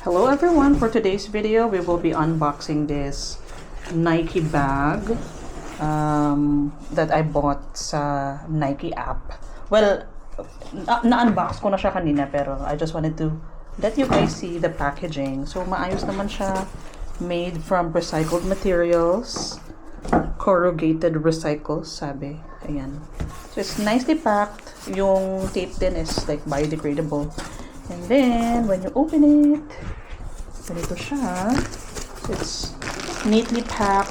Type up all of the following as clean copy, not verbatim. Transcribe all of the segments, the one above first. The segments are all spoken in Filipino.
Hello everyone, for today's video we will be unboxing this Nike bag that I bought sa Nike app. Well, na-unbox ko na siya kanina pero I just wanted to let you guys see the packaging. So maayos naman siya, made from recycled materials, corrugated recycles sabi. Ayan. So it's nicely packed. Yung tape din is like biodegradable. And then, when you open it, ganito siya. It's neatly packed.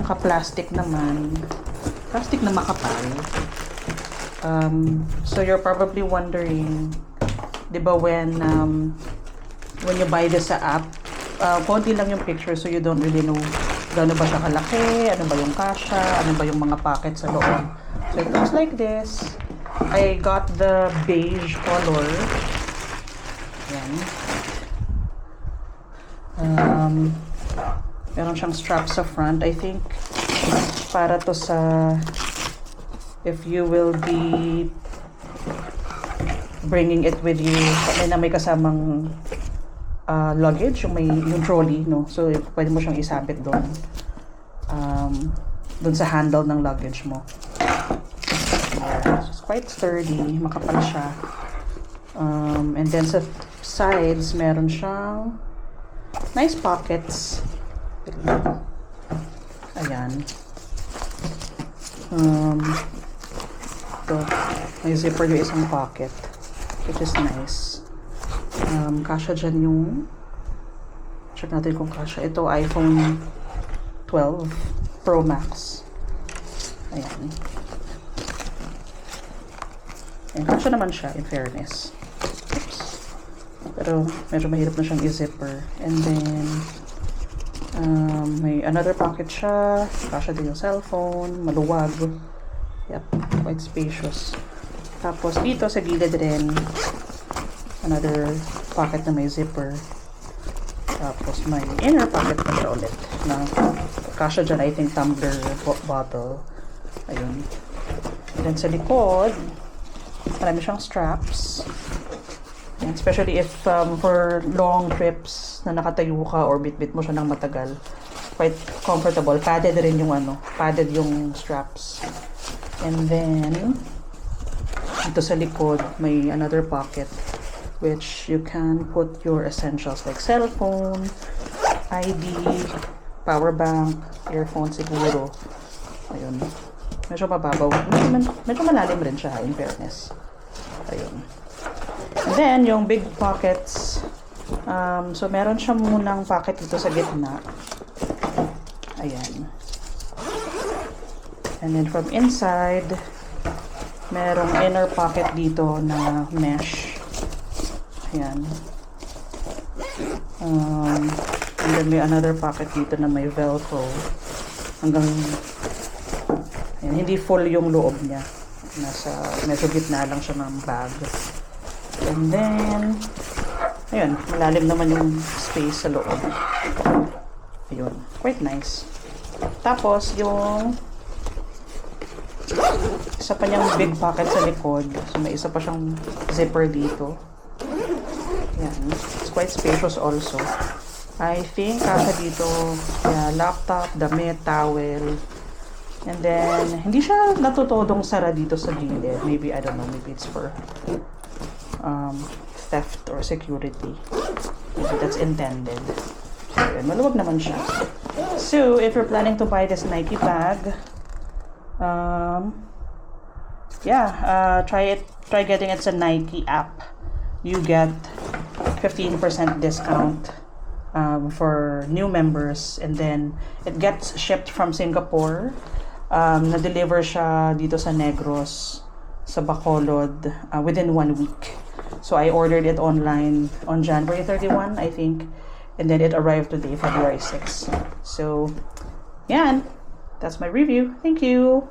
Naka-plastic naman. Plastic na makapal. So you're probably wondering, di ba when you buy this sa app, konti lang yung picture so you don't really know gaano ba siya kalaki, ano ba yung kasha, ano ba yung mga packet sa loob. So it looks like this. I got the beige color. Yan. Meron siyang strap sa front. I think para to sa if you will be bringing it with you, may kasamang luggage, yung trolley, no? So pwede mo siyang isabit doon. Doon sa handle ng luggage mo. It's quite sturdy, makapal siya. And then sa sides, meron siyang nice pockets. Ayan. Ito, may zipper yung isang pocket, which is nice. Kasha dyan yung, check natin kung kasha. Ito, iPhone 12 Pro Max. Ayan. Ayan, kasha naman siya, in fairness. Oops. Pero medyo mahirap na siyang i-zipper. And then may another pocket siya. Kasha din yung cellphone. Maluwag. Yep, quite spacious. Tapos dito sa gilid rin, another pocket na may zipper. Tapos may inner pocket na siya ulit. Na kasha dyan, I think, tumbler bottle. Ayun. And then sa likod, marami siyang straps. And especially if for long trips na nakatayo ka or bit-bit mo siya ng matagal, quite comfortable. Padded rin yung padded yung straps. And then ito sa likod may another pocket which you can put your essentials like cellphone, ID, power bank, earphone siguro. Ayun. Medyo mababaw. Medyo malalim rin siya, in fairness. Ayun. And then, yung big pockets. So, meron siya munang pocket dito sa gitna. Ayan. And then, from inside, merong inner pocket dito na mesh. Ayan. And then, may another pocket dito na may velcro. Hanggang ayan, hindi full yung loob niya. Medyo gitna lang siya ng bag. And then, ayun, malalim naman yung space sa loob. Ayun, quite nice. Tapos, yung isa pa niyang big pocket sa likod. So, may isa pa siyang zipper dito. Ayan, it's quite spacious also. I think, kasa dito, yeah, laptop, damit, towel. And then, hindi siya natutodong sara dito sa gilid. Maybe, I don't know, maybe it's for theft or security. Maybe that's intended. So, yun, maluwag naman siya. So, if you're planning to buy this Nike bag, try getting it sa Nike app. You get 15% discount for new members, and then it gets shipped from Singapore. Na-deliver siya dito sa Negros, sa Bacolod, within 1 week. So I ordered it online on January 31, I think, and then it arrived today, February 6. So, yan. That's my review. Thank you.